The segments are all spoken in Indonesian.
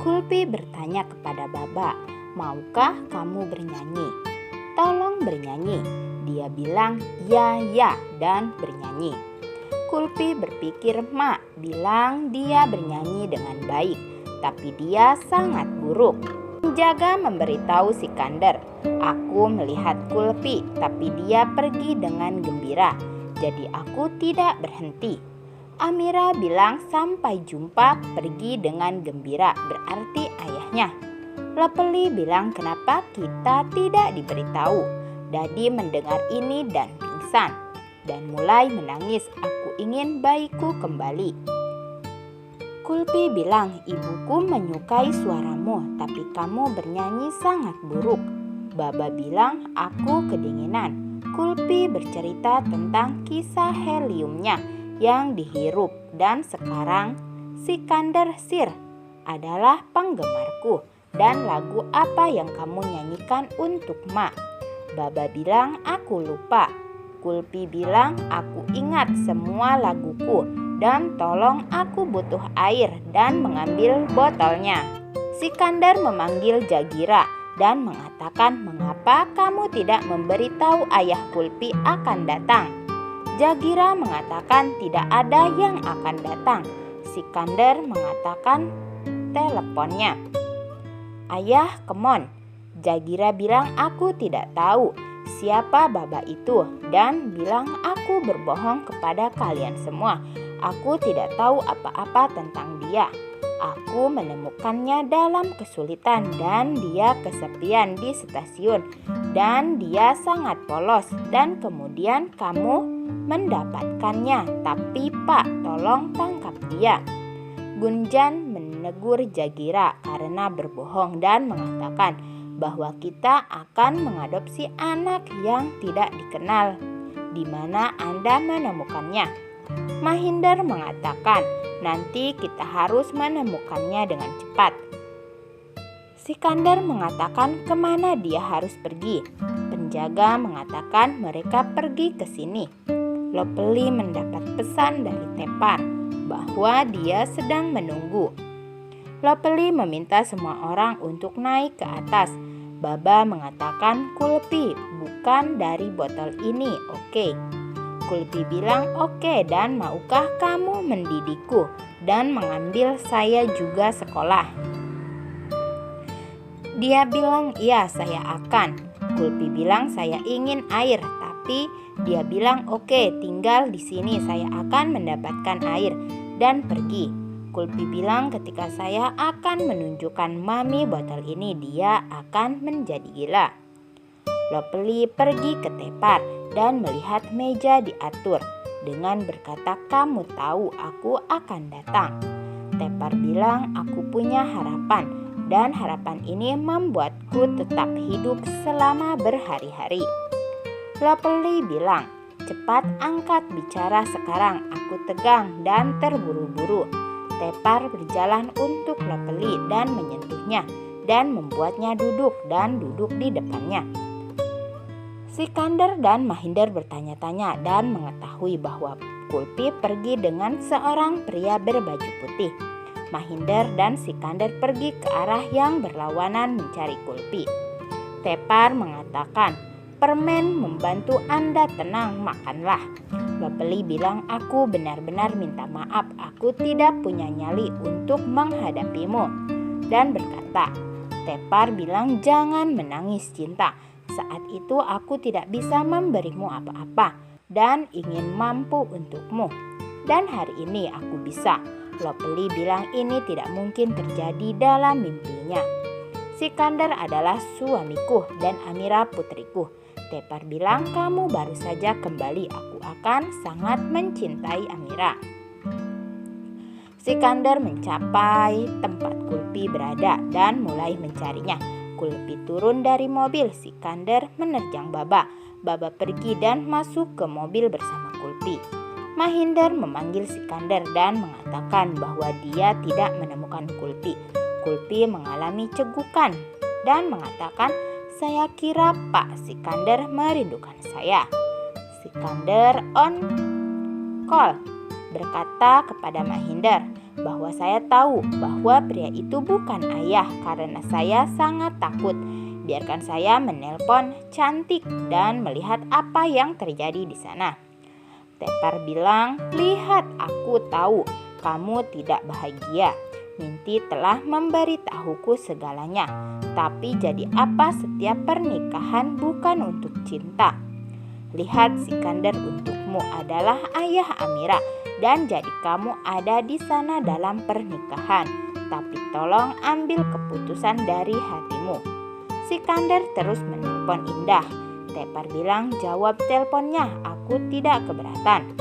Kulpi bertanya kepada Baba, "Maukah kamu bernyanyi? Tolong bernyanyi." Dia bilang, "Ya, ya," dan bernyanyi. Kulpi berpikir Mak bilang dia bernyanyi dengan baik, tapi dia sangat buruk. Penjaga memberitahu Sikandar, "Aku melihat Kulpi, tapi dia pergi dengan gembira, jadi aku tidak berhenti." Amira bilang sampai jumpa pergi dengan gembira, berarti ayahnya. Lepeli bilang kenapa kita tidak diberitahu. Dadi mendengar ini dan pingsan, dan mulai menangis, "Aku ingin bayiku kembali." Kulpi bilang, "Ibuku menyukai suaramu, tapi kamu bernyanyi sangat buruk." Baba bilang, "Aku kedinginan." Kulpi bercerita tentang kisah heliumnya yang dihirup, dan sekarang Sikandar Sir adalah penggemarku. Dan lagu apa yang kamu nyanyikan untuk Mak? Baba bilang, "Aku lupa." Kulpi bilang, "Aku ingat semua laguku, dan tolong aku butuh air," dan mengambil botolnya. Sikandar memanggil Jagira dan mengatakan, "Mengapa kamu tidak memberitahu ayah Kulpi akan datang?" Jagira mengatakan tidak ada yang akan datang. Sikandar mengatakan teleponnya. "Ayah, come on." Jagira bilang, "Aku tidak tahu siapa Baba itu," dan bilang, "Aku berbohong kepada kalian semua. Aku tidak tahu apa-apa tentang dia. Aku menemukannya dalam kesulitan dan dia kesepian di stasiun dan dia sangat polos dan kemudian kamu mendapatkannya. Tapi Pak, tolong tangkap dia." Gunjan menegur Jagira karena berbohong dan mengatakan bahwa kita akan mengadopsi anak yang tidak dikenal. "Di mana Anda menemukannya?" Mahindar mengatakan, "Nanti kita harus menemukannya dengan cepat." Sikandar mengatakan kemana dia harus pergi. Penjaga mengatakan mereka pergi ke sini. Lopeli mendapat pesan dari Tepar bahwa dia sedang menunggu. Lopeli meminta semua orang untuk naik ke atas. Baba mengatakan, "Kulpi, bukan dari botol ini, oke?" Kulpi bilang, "Oke, dan maukah kamu mendidikku dan mengambil saya juga sekolah?" Dia bilang, "Iya, saya akan." Kulpi bilang, "Saya ingin air," tapi dia bilang, "Oke, tinggal di sini, saya akan mendapatkan air," dan pergi. Kulpi bilang, "Ketika saya akan menunjukkan Mami botol ini, dia akan menjadi gila." Lopeli pergi ke Tepar dan melihat meja diatur dengan berkata, "Kamu tahu aku akan datang." Tepar bilang, "Aku punya harapan, dan harapan ini membuatku tetap hidup selama berhari-hari." Lopeli bilang, "Cepat angkat bicara sekarang, aku tegang dan terburu-buru." Tepar berjalan untuk Lopeli dan menyentuhnya dan membuatnya duduk di depannya. Sikandar dan Mahindar bertanya-tanya dan mengetahui bahwa Kulpi pergi dengan seorang pria berbaju putih. Mahindar dan Sikandar pergi ke arah yang berlawanan mencari Kulpi. Tepar mengatakan, "Permen membantu Anda tenang, makanlah." Lopeli bilang, "Aku benar-benar minta maaf, aku tidak punya nyali untuk menghadapimu." Dan berkata, Tepar bilang, "Jangan menangis cinta. Saat itu aku tidak bisa memberimu apa-apa dan ingin mampu untukmu. Dan hari ini aku bisa." Lopeli bilang ini tidak mungkin terjadi dalam mimpinya. "Sikandar adalah suamiku dan Amira putriku." Tepar bilang, "Kamu baru saja kembali, aku akan sangat mencintai Amira." Sikandar mencapai tempat Kulpi berada dan mulai mencarinya. Kulpi turun dari mobil. Sikandar menerjang Baba. Baba pergi dan masuk ke mobil bersama Kulpi. Mahindar memanggil Sikandar dan mengatakan bahwa dia tidak menemukan Kulpi. Kulpi mengalami cegukan dan mengatakan, "Saya kira Pak Sikandar merindukan saya." Sikandar on call berkata kepada Mahindar bahwa saya tahu bahwa pria itu bukan ayah karena saya sangat takut. Biarkan saya menelpon Cantik dan melihat apa yang terjadi di sana. Tepar bilang, lihat, aku tahu kamu tidak bahagia. Mimpi telah memberitahuku segalanya. Tapi jadi apa setiap pernikahan bukan untuk cinta? Lihat, Sikandar untukmu adalah ayah Amira dan jadi kamu ada di sana dalam pernikahan. Tapi tolong ambil keputusan dari hatimu. Sikandar terus menelpon Indah. Tepar bilang, jawab teleponnya, aku tidak keberatan.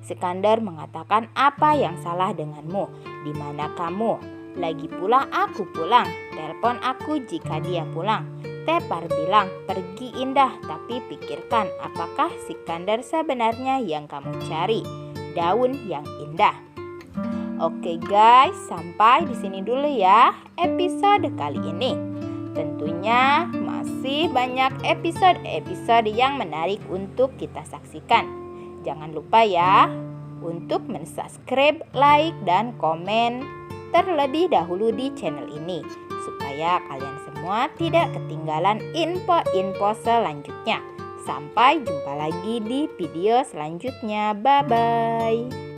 Sikandar mengatakan, apa yang salah denganmu? Di mana kamu? Lagi pula aku pulang. Telepon aku jika dia pulang. Tepar bilang, pergi Indah, tapi pikirkan apakah Sikandar sebenarnya yang kamu cari? Daun yang indah. Oke guys, sampai di sini dulu ya episode kali ini. Tentunya masih banyak episode-episode yang menarik untuk kita saksikan. Jangan lupa ya untuk mensubscribe, like, dan komen terlebih dahulu di channel ini supaya kalian semua tidak ketinggalan info-info selanjutnya. Sampai jumpa lagi di video selanjutnya. Bye-bye.